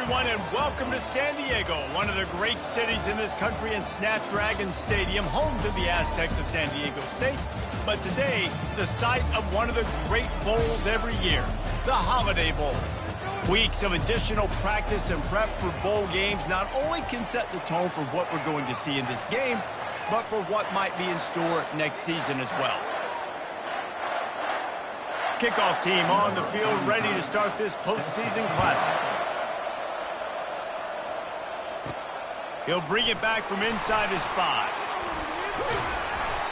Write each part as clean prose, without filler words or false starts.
everyone, and welcome to San Diego, one of the great cities in this country, and Snapdragon Stadium, home to the Aztecs of San Diego State. But today, the site of one of the great bowls every year, the Holiday Bowl. Weeks of additional practice and prep for bowl games not only can set the tone for what we're going to see in this game, but for what might be in store next season as well. Kickoff team on the field, ready to start this postseason classic. He'll bring it back from inside his 5.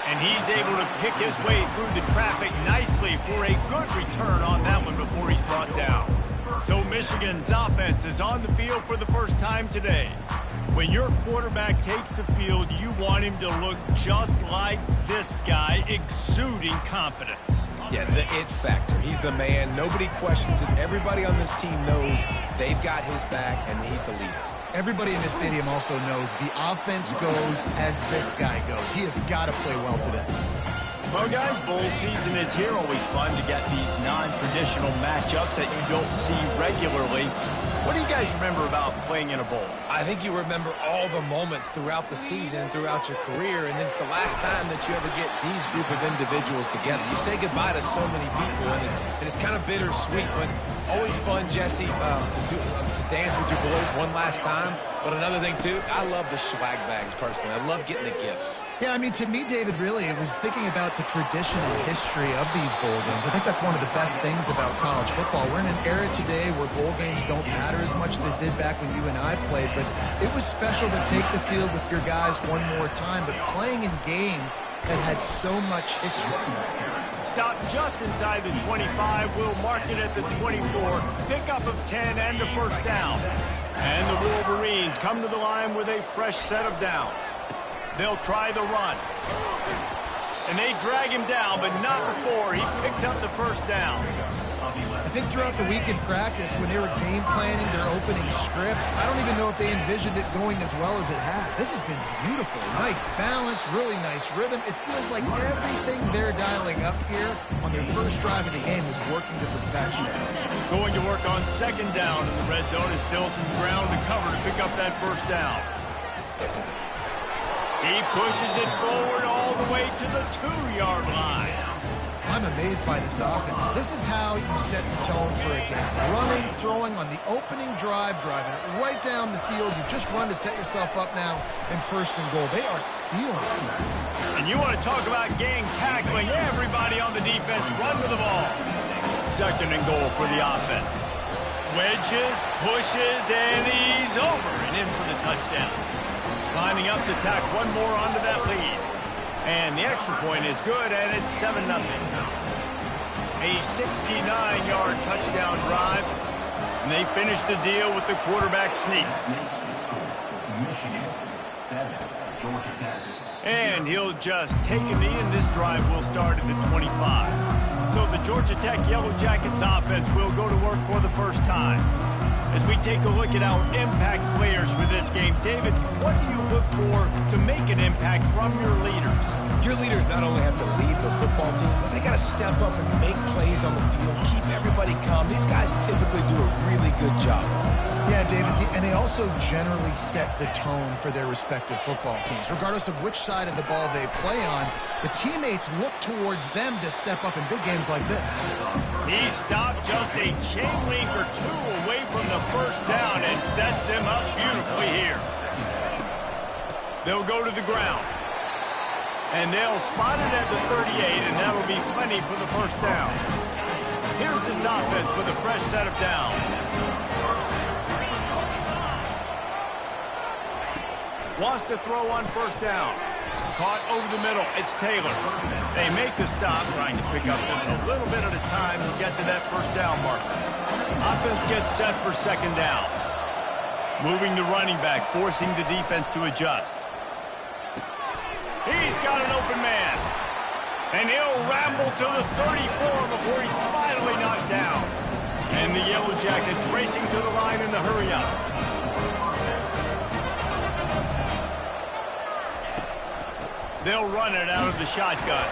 And he's able to pick his way through the traffic nicely for a good return on that one before he's brought down. So Michigan's offense is on the field for the first time today. When your quarterback takes the field, you want him to look just like this guy, exuding confidence. Yeah, the it factor. He's the man. Nobody questions it. Everybody on this team knows they've got his back, and he's the leader. Everybody in this stadium also knows the offense goes as this guy goes. He has got to play well today. Well, guys, bowl season is here. Always fun to get these non-traditional matchups that you don't see regularly. What do you guys remember about playing in a bowl? I think you remember all the moments throughout the season, throughout your career, and then it's the last time that you ever get these group of individuals together. You say goodbye to so many people, and it's kind of bittersweet, but always fun, Jesse, to dance with your boys one last time. But another thing, too, I love the swag bags, personally. I love getting the gifts. Yeah, I mean, to me, David, really, it was thinking about the tradition and history of these bowl games. I think that's one of the best things about college football. We're in an era today where bowl games don't matter as much as they did back when you and I played, but it was special to take the field with your guys one more time, but playing in games that had so much history. Stop just inside the 25. We'll mark it at the 24. Pickup of 10 and a first down. And the Wolverines come to the line with a fresh set of downs. They'll try the run. And they drag him down, but not before he picks up the first down. I think throughout the week in practice, when they were game planning their opening script, I don't even know if they envisioned it going as well as it has. This has been beautiful. Nice balance, really nice rhythm. It feels like everything they're dialing up here on their first drive of the game is working to perfection. Going to work on second down in the red zone is still some ground to cover to pick up that first down. He pushes it forward all the way to the 2-yard line. I'm amazed by this offense. This is how you set the tone for a game. Running, throwing on the opening drive, driving it right down the field. You just run to set yourself up now in first and goal. They are feeling it. And you want to talk about gang tackling. Everybody on the defense run to the ball. Second and goal for the offense. Wedges, pushes, and he's over and in for the touchdown. Lining up to tack one more onto that lead. And the extra point is good, and it's 7-0. A 69-yard touchdown drive, and they finish the deal with the quarterback sneak. And he'll just take a knee, and this drive will start at the 25. So the Georgia Tech Yellow Jackets offense will go to work for the first time. As we take a look at our impact players for this game, David, what do you look for to make an impact from your leaders? Your leaders not only have to lead the football team, but they got to step up and make plays on the field, keep everybody calm. These guys typically do a really good job. Yeah, David, and they also generally set the tone for their respective football teams. Regardless of which side of the ball they play on, the teammates look towards them to step up in big games like this. He stopped just a chain link or two away from the first down and sets them up beautifully here. They'll go to the ground. And they'll spot it at the 38, and that'll be plenty for the first down. Here's this offense with a fresh set of downs. Wants to throw on first down. Caught over the middle. It's Taylor. They make the stop, trying to pick up just a little bit at a time to get to that first down marker. Offense gets set for second down. Moving the running back, forcing the defense to adjust. He's got an open man. And he'll ramble to the 34 before he's finally knocked down. And the Yellow Jackets racing to the line in the hurry-up. They'll run it out of the shotgun.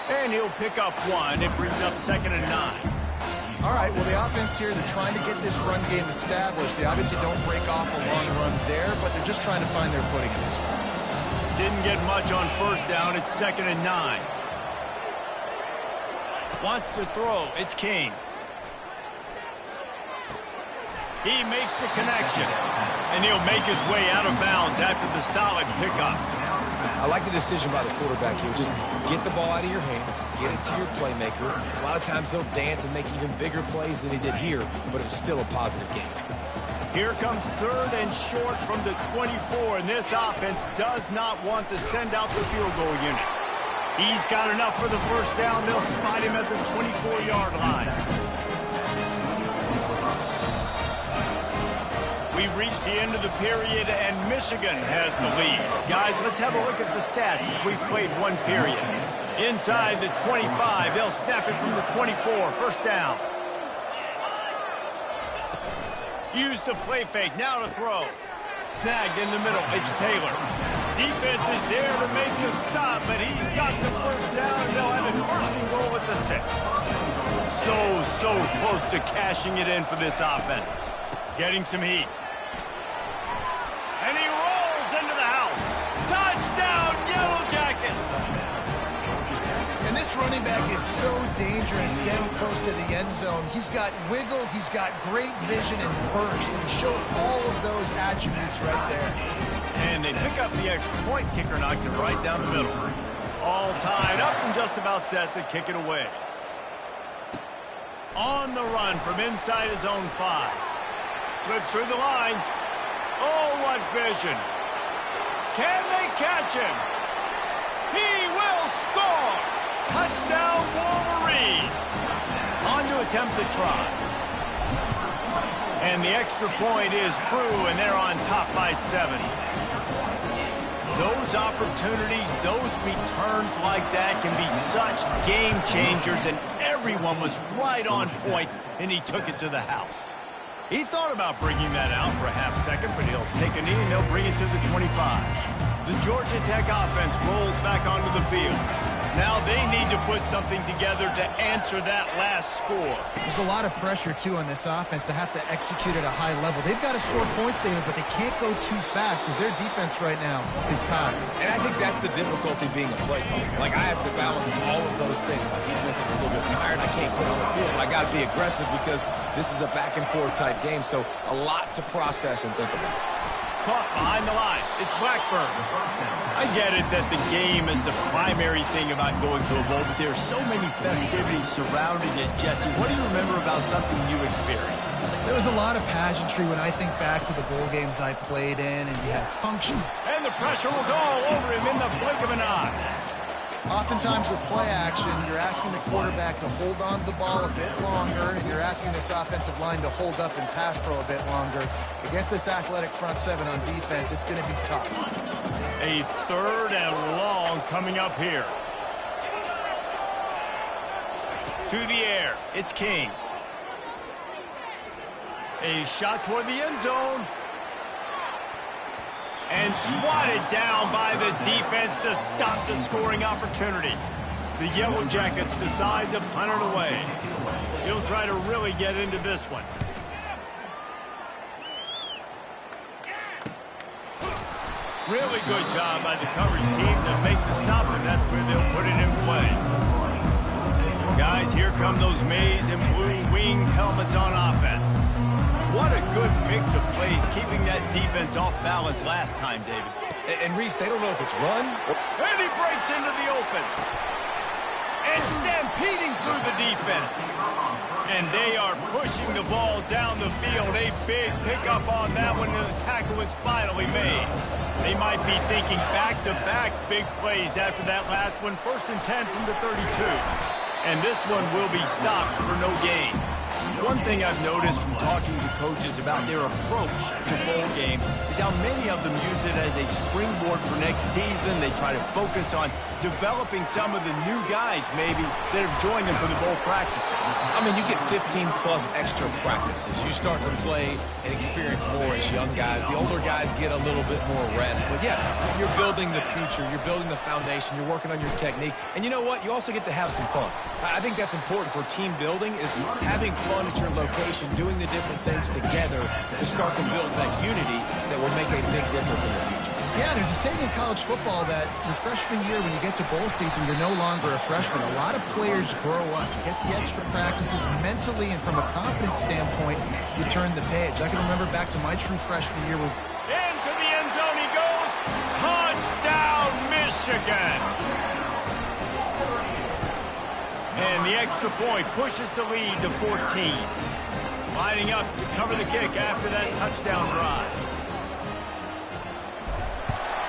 And he'll pick up one. It brings up 2nd and 9. All right, well, the offense here, they're trying to get this run game established. They obviously don't break off a long run there, but they're just trying to find their footing in this one. Didn't get much on first down. It's 2nd and 9. Wants to throw. It's King. He makes the connection, and he'll make his way out of bounds after the solid pickup. I like the decision by the quarterback here. Just get the ball out of your hands, get it to your playmaker. A lot of times he'll dance and make even bigger plays than he did here, but it was still a positive game. Here comes 3rd and short from the 24, and this offense does not want to send out the field goal unit. He's got enough for the first down. They'll spot him at the 24-yard line. We've reached the end of the period, and Michigan has the lead. Guys, let's have a look at the stats as we've played one period. Inside the 25, they'll snap it from the 24. First down. Use the play fake. Now to throw. Snagged in the middle. It's Taylor. Defense is there to make the stop, but he's got the first down. They'll have it 1st and goal at the 6. So close to cashing it in for this offense. Getting some heat. And he rolls into the house. Touchdown, Yellow Jackets! And this running back is so dangerous down close to the end zone. He's got wiggle, he's got great vision and burst, and he showed all of those attributes right there. And they pick up the extra point. Kicker knocked it right down the middle. All tied up and just about set to kick it away. On the run from inside his own 5. Slips through the line. Oh, what vision. Can they catch him? He will score. Touchdown, Wolverines. On to attempt the try. And the extra point is true, and they're on top by 7. Those opportunities, those returns like that can be such game changers, and everyone was right on point, and he took it to the house. He thought about bringing that out for a half second, but he'll take a knee and they'll bring it to the 25. The Georgia Tech offense rolls back onto the field. Now they need to put something together to answer that last score. There's a lot of pressure, too, on this offense to have to execute at a high level. They've got to score points, David, but they can't go too fast because their defense right now is tired. And I think that's the difficulty being a play caller. Like, I have to balance all of those things. My defense is a little bit tired. I can't put on the field, but I got to be aggressive because this is a back-and-forth type game, so a lot to process and think about. Caught behind the line. It's Blackburn. I get it that the game is the primary thing about going to a bowl, but there are so many festivities surrounding it. Jesse, what do you remember about something you experienced? There was a lot of pageantry when I think back to the bowl games I played in, and you had function. And the pressure was all over him in the blink of an eye. Oftentimes with play action, you're asking the quarterback to hold on to the ball a bit longer, and you're asking this offensive line to hold up and pass pro a bit longer. Against this athletic front 7 on defense, it's going to be tough. A 3rd and long coming up here. To the air, it's King. A shot toward the end zone. And swatted down by the defense to stop the scoring opportunity. The Yellow Jackets decide to punt it away. He'll try to really get into this one. Really good job by the coverage team to make the stop, and that's where they'll put it in play. Guys, here come those maize and blue winged helmets on offense. What a good mix of plays, keeping that defense off balance last time, David. And Reese, they don't know if it's run. And he breaks into the open. And stampeding through the defense. And they are pushing the ball down the field. A big pickup on that one, and the tackle is finally made. They might be thinking back-to-back big plays after that last one. 1st and 10 from the 32. And this one will be stopped for no gain. One thing I've noticed from talking to coaches about their approach to bowl games is how many of them use it as a springboard for next season. They try to focus on developing some of the new guys, maybe, that have joined them for the bowl practices. I mean, you get 15-plus extra practices. You start to play and experience more as young guys. The older guys get a little bit more rest. But, yeah, you're building the future. You're building the foundation. You're working on your technique. And you know what? You also get to have some fun. I think that's important for team building, is having fun at your location, doing the different things together to start to build that unity that will make a big difference in the future. Yeah, there's a saying in college football that your freshman year, when you get to bowl season, you're no longer a freshman. A lot of players grow up, get the extra practices mentally, and from a confidence standpoint, you turn the page. I can remember back to my true freshman year. Into the end zone he goes. Touchdown, Michigan. And the extra point pushes the lead to 14. Lining up to cover the kick after that touchdown drive.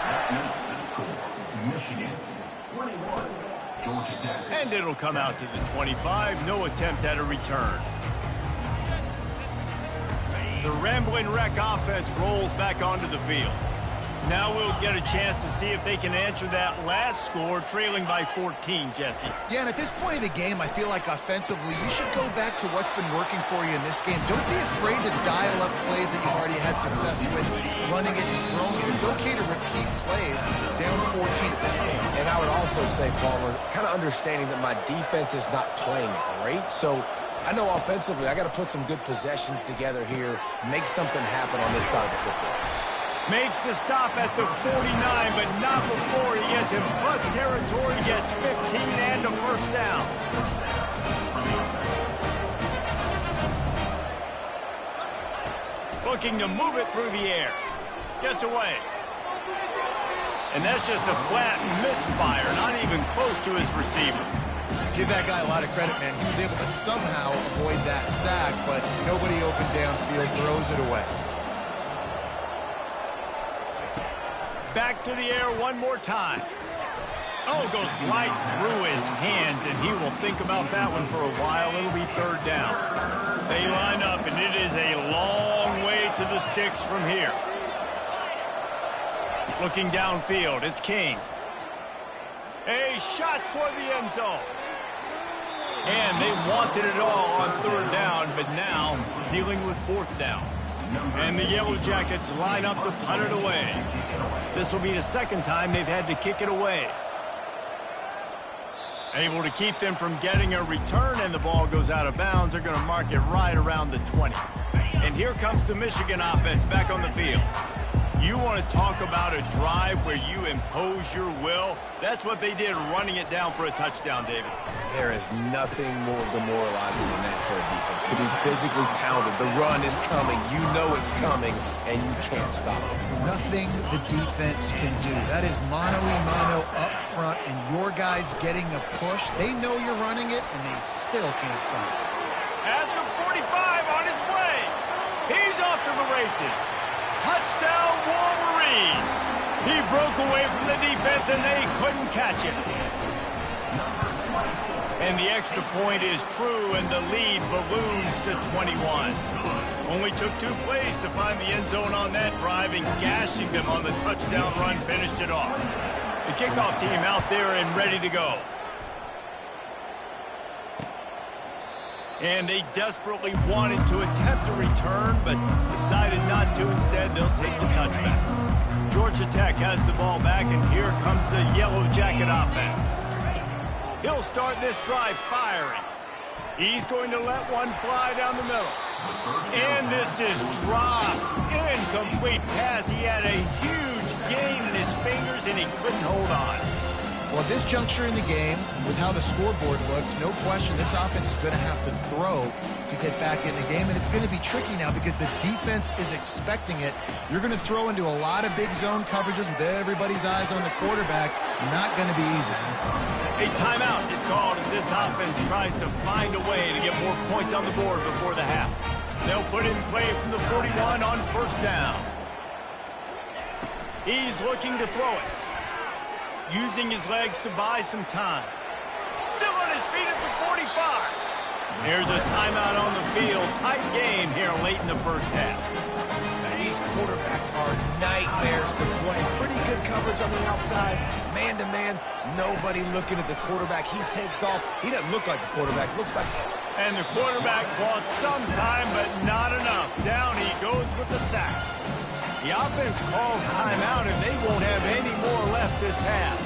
That makes the score. Michigan 21, Georgia Tech. And it'll come out to the 25. No attempt at a return. The Ramblin' Wreck offense rolls back onto the field. Now we'll get a chance to see if they can answer that last score, trailing by 14, Jesse. Yeah, and at this point of the game, I feel like offensively, you should go back to what's been working for you in this game. Don't be afraid to dial up plays that you've already had success with, running it and throwing it. It's okay to repeat plays down 14 at this point. And I would also say, Palmer, kind of understanding that my defense is not playing great, so I know offensively I got to put some good possessions together here, make something happen on this side of the football. Makes the stop at the 49, but not before he gets in plus territory, gets 15 and a first down. Looking to move it through the air. Gets away. And that's just a flat misfire, not even close to his receiver. Give that guy a lot of credit, man. He was able to somehow avoid that sack, but nobody open downfield, throws it away. Back to the air one more time. Oh, goes right through his hands, and he will think about that one for a while. It'll be third down. They line up, and it is a long way to the sticks from here. Looking downfield, it's King. A shot toward the end zone. And they wanted it all on third down, but now dealing with fourth down. And the Yellow Jackets line up to punt it away. This will be the second time they've had to kick it away. Able to keep them from getting a return, and the ball goes out of bounds. They're going to mark it right around the 20. And here comes the Michigan offense back on the field. You want to talk about a drive where you impose your will? That's what they did, running it down for a touchdown, David. There is nothing more demoralizing than that for a defense, to be physically pounded. The run is coming. You know it's coming, and you can't stop it. Nothing the defense can do. That is mano-a-mano up front, and your guys getting a push. They know you're running it, and they still can't stop it. At the 45 on his way. He's off to the races. Touchdown, Wolverines! He broke away from the defense, and they couldn't catch him. And the extra point is true, and the lead balloons to 21. Only took 2 plays to find the end zone on that drive, and gashing them on the touchdown run finished it off. The kickoff team out there and ready to go. And they desperately wanted to attempt a return, but decided not to. Instead, they'll take the touchback. Georgia Tech has the ball back, and here comes the Yellow Jacket offense. He'll start this drive firing. He's going to let one fly down the middle. And this is dropped. Incomplete pass. He had a huge gain in his fingers, and he couldn't hold on. Well, at this juncture in the game, with how the scoreboard looks, no question this offense is going to have to throw to get back in the game, and it's going to be tricky now because the defense is expecting it. You're going to throw into a lot of big zone coverages with everybody's eyes on the quarterback. Not going to be easy. A timeout is called as this offense tries to find a way to get more points on the board before the half. They'll put in play from the 41 on first down. He's looking to throw it. Using his legs to buy some time. Still on his feet at the 45. Here's a timeout on the field. Tight game here late in the first half. These quarterbacks are nightmares to play. Pretty good coverage on the outside. Man-to-man, nobody looking at the quarterback. He takes off. He doesn't look like the quarterback. Looks like... And the quarterback bought some time, but not enough. Down he goes with the sack. The offense calls timeout, and they won't have any more left this half.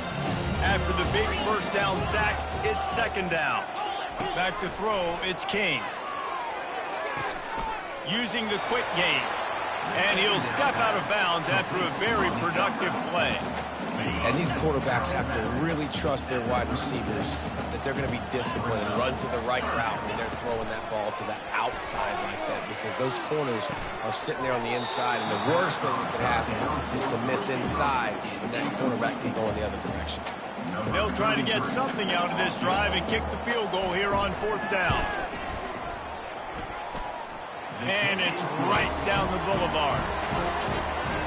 After the big first down sack, it's second down. Back to throw, it's King. Using the quick game. And he'll step out of bounds after a very productive play. And these quarterbacks have to really trust their wide receivers that they're going to be disciplined and run to the right route when they're throwing that ball to the outside like that, because those corners are sitting there on the inside, and the worst thing that could happen is to miss inside, and that quarterback can go in the other direction. They'll try to get something out of this drive and kick the field goal here on fourth down. And it's right down the boulevard.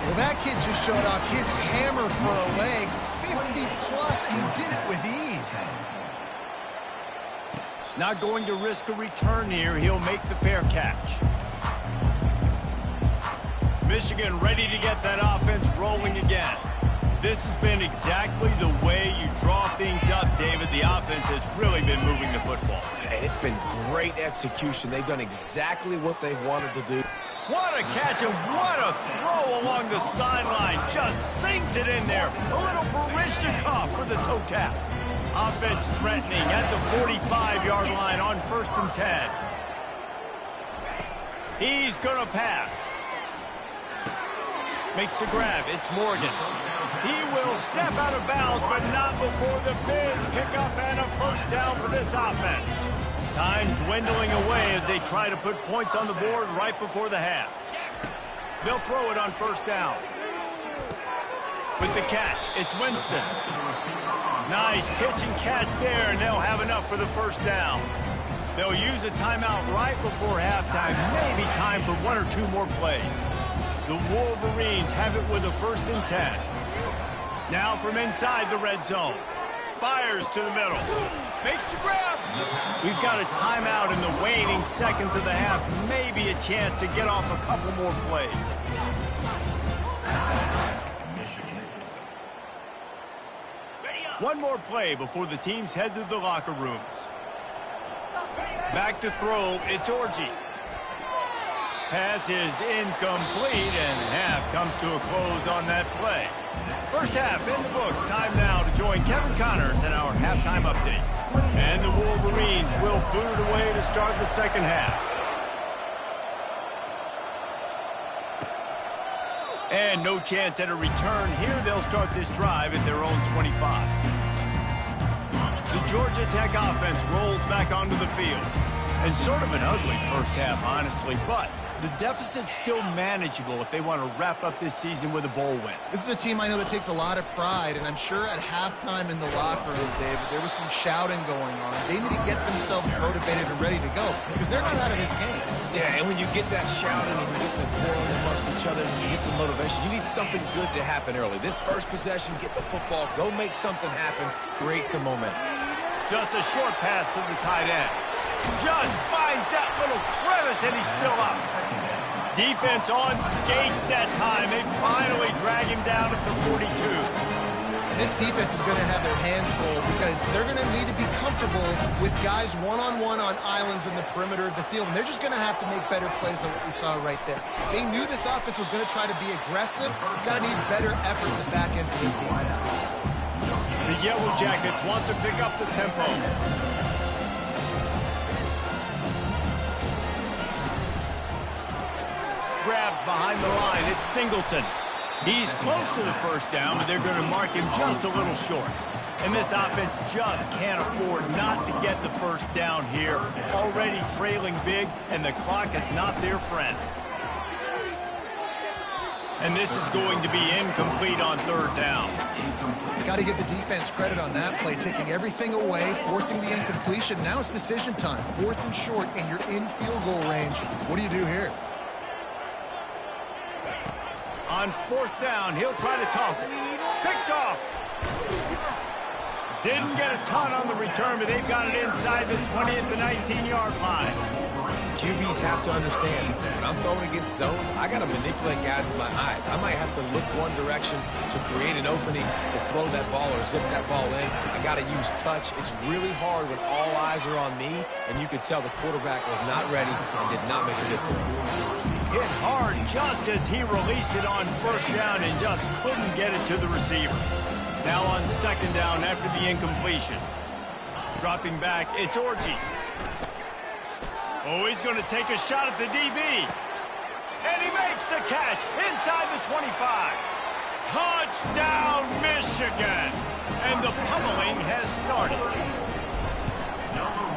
Well, that kid just showed off his hammer for a leg, 50-plus, and he did it with ease. Not going to risk a return here. He'll make the fair catch. Michigan ready to get that offense rolling again. This has been exactly the way you draw things up, David. The offense has really been moving the football. And it's been great execution. They've done exactly what they've wanted to do. What a catch and what a throw along the sideline. Just sinks it in there. A little Barishnikov for the toe tap. Offense threatening at the 45-yard line on 1st and 10. He's going to pass. Makes the grab. It's Morgan. He will step out of bounds, but not before the big pickup and a first down for this offense. Time dwindling away as they try to put points on the board right before the half. They'll throw it on first down. With the catch, it's Winston. Nice pitch and catch there, and they'll have enough for the first down. They'll use a timeout right before halftime, maybe time for one or two more plays. The Wolverines have it with a 1st and 10. Now from inside the red zone. Fires to the middle. Makes the grab. We've got a timeout in the waning seconds of the half. Maybe a chance to get off a couple more plays. One more play before the teams head to the locker rooms. Back to throw, it's Orji. Pass is incomplete, and half comes to a close on that play. First half in the books. Time now to join Kevin Connors in our halftime update. And the Wolverines will boot it away to start the second half. And no chance at a return here. They'll start this drive at their own 25. The Georgia Tech offense rolls back onto the field. And sort of an ugly first half, honestly, but the deficit's still manageable if they want to wrap up this season with a bowl win. This is a team I know that takes a lot of pride, and I'm sure at halftime in the locker room, David, there was some shouting going on. They need to get themselves motivated and ready to go, because they're not out of this game. Yeah, and when you get that shouting and you get the quarreling amongst each other, and you get some motivation, you need something good to happen early. This first possession, get the football, go make something happen, create some momentum. Just a short pass to the tight end. Just finds that little crevice, and he's still up. Defense on skates that time. They finally drag him down at the 42. This defense is going to have their hands full because they're going to need to be comfortable with guys one-on-one on islands in the perimeter of the field, and they're just going to have to make better plays than what we saw right there. They knew this offense was going to try to be aggressive. Got to need better effort in the back end for this defense. The Yellow Jackets want to pick up the tempo. Grabbed behind the line, it's Singleton. He's close to the first down, but they're going to mark him just a little short. And this offense just can't afford not to get the first down here. Already trailing big, and the clock is not their friend. And this is going to be incomplete on third down. Got to give the defense credit on that play, taking everything away, forcing the incompletion. Now it's decision time. 4th and short, and you're in field goal range. What do you do here? On 4th down, he'll try to toss it. Picked off. Didn't get a ton on the return, but they've got it inside the 20 at the 19-yard line. QBs have to understand, when I'm throwing against zones, I got to manipulate guys with my eyes. I might have to look one direction to create an opening to throw that ball or zip that ball in. I got to use touch. It's really hard when all eyes are on me, and you could tell the quarterback was not ready and did not make a good throw. Hit hard just as he released it on first down and just couldn't get it to the receiver. Now on second down after the incompletion. Dropping back, it's Orji. Oh, he's going to take a shot at the DB. And he makes the catch inside the 25. Touchdown, Michigan. And the pummeling has started.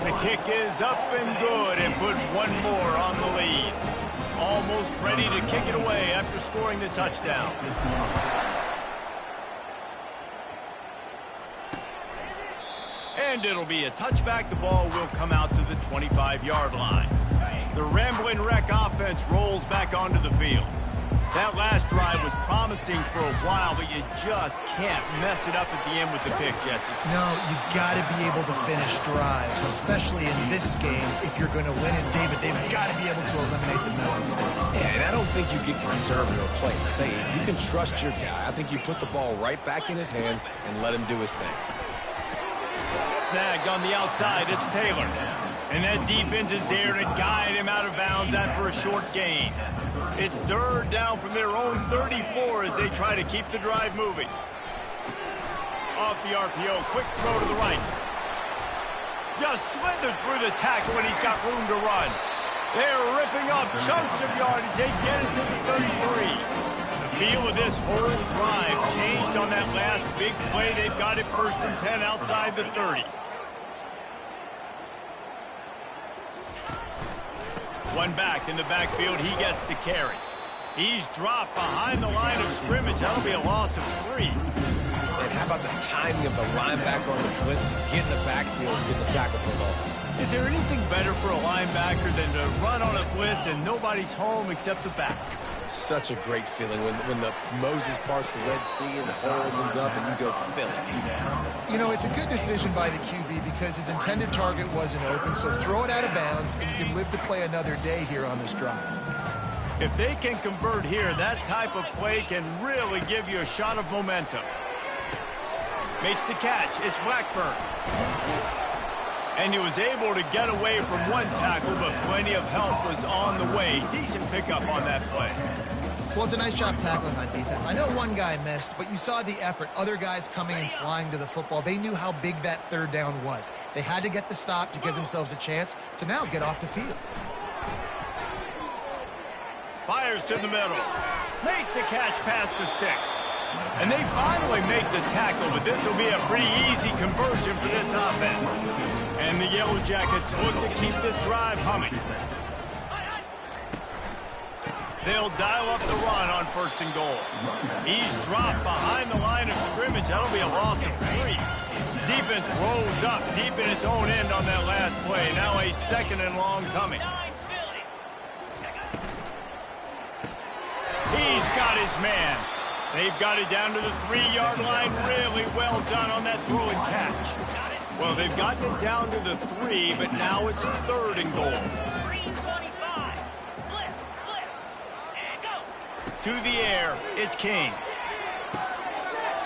The kick is up and good and put one more on the lead. Almost ready to kick it away after scoring the touchdown. And it'll be a touchback. The ball will come out to the 25-yard line. The Ramblin' Wreck offense rolls back onto the field. That last drive was promising for a while, but you just can't mess it up at the end with the pick, Jesse. No, you got to be able to finish drives, especially in this game. If you're going to win it, David, they've got to be able to eliminate the mental mistakes. Yeah, and I don't think you get conservative or play it safe. You can trust your guy. I think you put the ball right back in his hands and let him do his thing. Snagged on the outside, it's Taylor. And that defense is there to guide him out of bounds after a short gain. It's third down from their own 34 as they try to keep the drive moving. Off the RPO, quick throw to the right. Just slithered through the tackle when he's got room to run. They're ripping off chunks of yardage. They get it to the 33. The feel of this whole drive changed on that last big play. They've got it first and 10 outside the 30. One back in the backfield, he gets to carry. He's dropped behind the line of scrimmage. That'll be a loss of 3. And how about the timing of the linebacker on the blitz to get in the backfield and get the tackle for loss? Is there anything better for a linebacker than to run on a blitz and nobody's home except the back? Such a great feeling when the Moses parts the Red Sea and the hole opens up and you go fill it. You know, it's a good decision by the QB because his intended target wasn't open, so throw it out of bounds and you can live to play another day here on this drive. If they can convert here, that type of play can really give you a shot of momentum. Makes the catch. It's Blackburn. And he was able to get away from one tackle, but plenty of help was on the way. Decent pickup on that play. Well, it's a nice job tackling on defense. I know one guy missed, but you saw the effort. Other guys coming and flying to the football. They knew how big that third down was. They had to get the stop to give themselves a chance to now get off the field. Fires to the middle. Makes the catch past the sticks. And they finally make the tackle, but this will be a pretty easy conversion for this offense. And the Yellow Jackets look to keep this drive humming. They'll dial up the run on first and goal. He's dropped behind the line of scrimmage. That'll be a loss of 3. Defense rolls up deep in its own end on that last play. Now a second and long coming. He's got his man. They've got it down to the 3-yard line. Really well done on that throw and catch. Well, they've gotten it down to the 3, but now it's third and goal. To the air, it's King.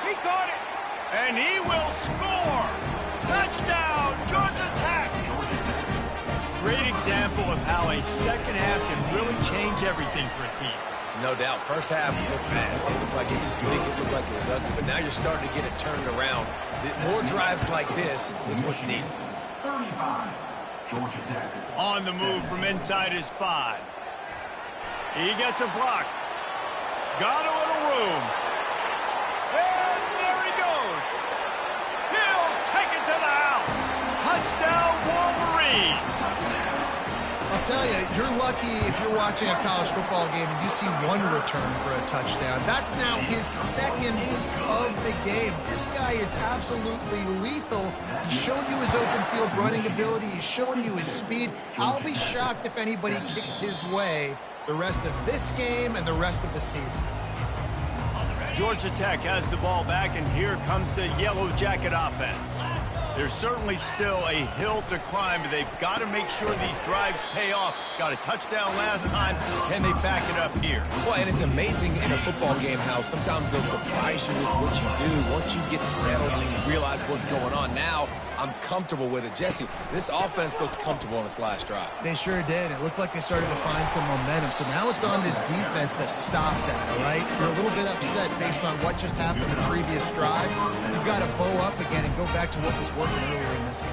He caught it, and he will score. Touchdown, Georgia Tech. Great example of how a second half can really change everything for a team. No doubt. First half looked bad. It looked like it was big. It looked like it was ugly. But now you're starting to get it turned around. More drives like this is what's needed. 35, Georgia Tech. On the move from inside his 5. He gets a block. Got a little room. And there he goes. He'll take it to the house. Touchdown, Wolverine. I'll tell you, you're lucky if you're watching a college football game and you see one return for a touchdown. That's now his second of the game. This guy is absolutely lethal. He's shown you his open field running ability. He's shown you his speed. I'll be shocked if anybody kicks his way the rest of this game and the rest of the season. Georgia Tech has the ball back, and here comes the Yellow Jacket offense. There's certainly still a hill to climb, but they've got to make sure these drives pay off. Got a touchdown last time. Can they back it up here? Well, and it's amazing in a football game how sometimes they'll surprise you with what you do once you get settled and you realize what's going on. Now, I'm comfortable with it. Jesse, this offense looked comfortable on its last drive. They sure did. It looked like they started to find some momentum. So now it's on this defense to stop that, all right? You're a little bit upset based on what just happened in the previous drive. You've got to bow up again and go back to what was working earlier in this game.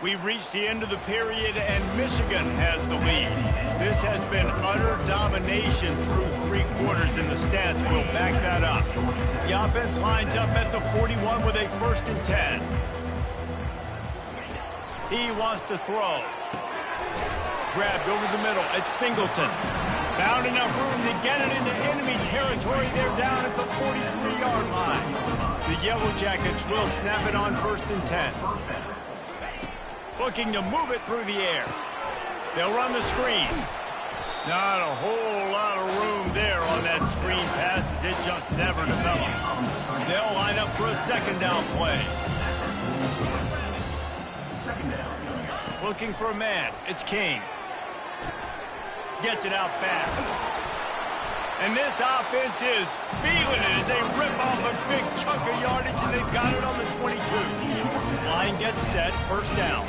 We've reached the end of the period, and Michigan has the lead. This has been utter domination through 3 quarters, and the stats will back that up. The offense lines up at the 41 with a 1st and 10. He wants to throw. Grabbed over the middle. It's Singleton. Found enough room to get it into enemy territory. They're down at the 43-yard line. The Yellow Jackets will snap it on 1st and 10. Looking to move it through the air. They'll run the screen. Not a whole lot of room there on that screen pass as it just never developed. They'll line up for a 2nd down play. Looking for a man. It's King. Gets it out fast. And this offense is feeling it as they rip off a big chunk of yardage, and they've got it on the 22. Line gets set, 1st down.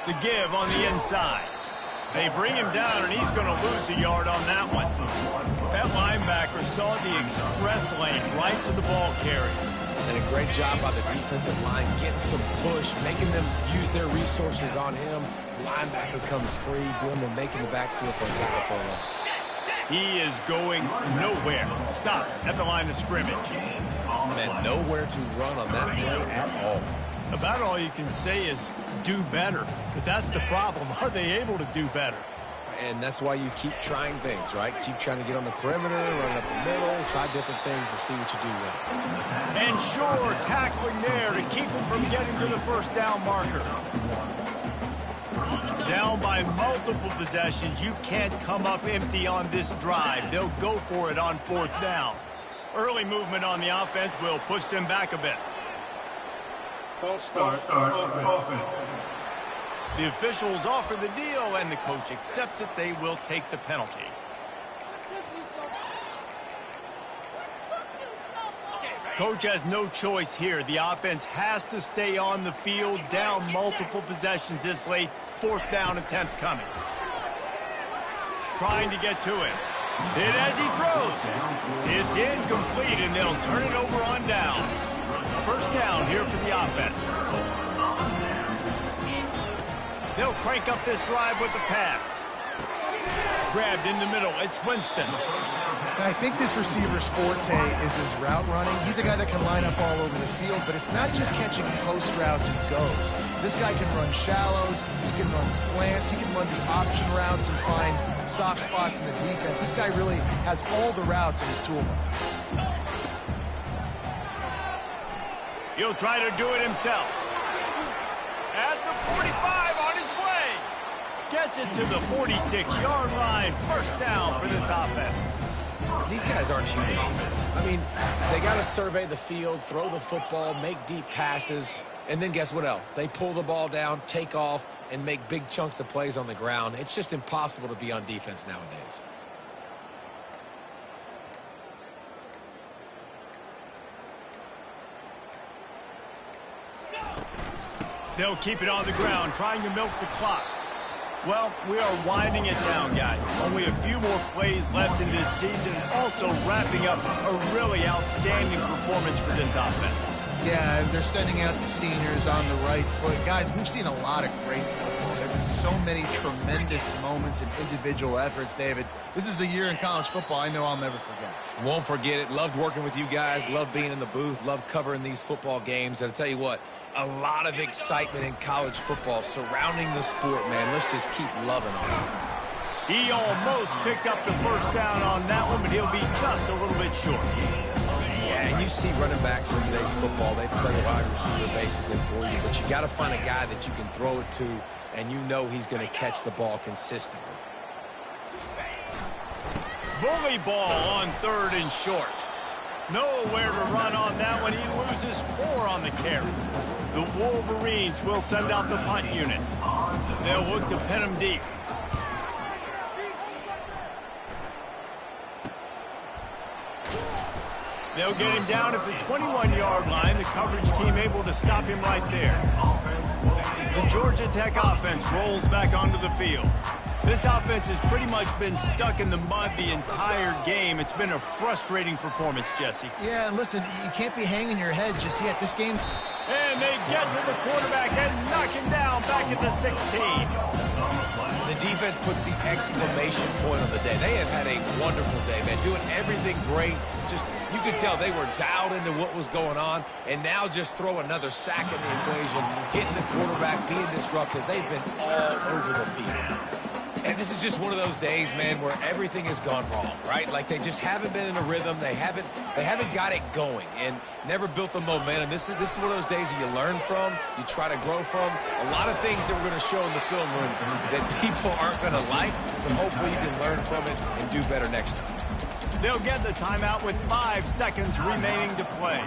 The give on the inside. They bring him down, and he's going to lose a yard on that one. That linebacker saw the express lane right to the ball carrier. And a great job by the defensive line getting some push, making them use their resources on him. Linebacker comes free, boom, and making the backfield for a tackle for a loss. He is going nowhere. Stop at the line of scrimmage. And nowhere to run on that play at all. About all you can say is do better. But that's the problem. Are they able to do better? And that's why you keep trying things, right? Keep trying to get on the perimeter, run up the middle, try different things to see what you do well. And sure, tackling there to keep him from getting to the 1st down marker. Down by multiple possessions, you can't come up empty on this drive. They'll go for it on 4th down. Early movement on the offense will push them back a bit. False start offense. The officials offer the deal, and the coach accepts it. They will take the penalty. Coach has no choice here. The offense has to stay on the field, down multiple possessions this late. 4th down attempt coming. Trying to get to it. Hit as he throws. It's incomplete, and they'll turn it over on downs. 1st down here for the offense. They'll crank up this drive with the pass. Grabbed in the middle. It's Winston. And I think this receiver's forte is his route running. He's a guy that can line up all over the field, but it's not just catching post routes and goes. This guy can run shallows, he can run slants, he can run the option routes and find soft spots in the defense. This guy really has all the routes in his toolbox. He'll try to do it himself. At the 45 on his way. Gets it to the 46-yard line. 1st down for this offense. These guys aren't human. I mean, they got to survey the field, throw the football, make deep passes, and then guess what else? They pull the ball down, take off, and make big chunks of plays on the ground. It's just impossible to be on defense nowadays. They'll keep it on the ground, trying to milk the clock. Well, we are winding it down, guys. Only a few more plays left in this season. Also wrapping up a really outstanding performance for this offense. Yeah, and they're sending out the seniors on the right foot. Guys, we've seen a lot of great football. There have been so many tremendous moments and individual efforts, David. This is a year in college football I know I'll never forget. Won't forget it. Loved working with you guys. Loved being in the booth. Loved covering these football games. And I'll tell you what, a lot of excitement in college football surrounding the sport, man. Let's just keep loving on it. He almost picked up the 1st down on that one, but he'll be just a little bit short. Yeah, and you see running backs in today's football, they play wide receiver basically for you, but you got to find a guy that you can throw it to, and you know he's going to catch the ball consistently. Bully ball on 3rd and short. Nowhere to run on that one. He loses 4 on the carry. The Wolverines will send out the punt unit. They'll look to pin him deep. They'll get him down at the 21-yard line. The coverage team able to stop him right there. The Georgia Tech offense rolls back onto the field. This offense has pretty much been stuck in the mud the entire game. It's been a frustrating performance, Jesse. Yeah, and listen, you can't be hanging your head just yet. This game's... And they get to the quarterback and knock him down back at the 16. The defense puts the exclamation point on the day. They have had a wonderful day, man, doing everything great. Just, you could tell they were dialed into what was going on, and now just throw another sack in the equation, hitting the quarterback, being disruptive. They've been all over the field. And this is just one of those days, man, where everything has gone wrong, right? Like they just haven't been in a rhythm. They haven't got it going and never built the momentum. This is one of those days that you learn from, you try to grow from. A lot of things that we're going to show in the film room that people aren't going to like, but hopefully you can learn from it and do better next time. They'll get the timeout with 5 seconds remaining to play.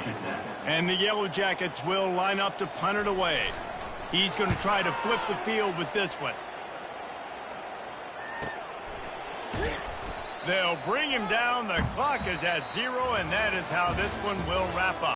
And the Yellow Jackets will line up to punt it away. He's going to try to flip the field with this one. They'll bring him down. The clock is at 0, and that is how this one will wrap up.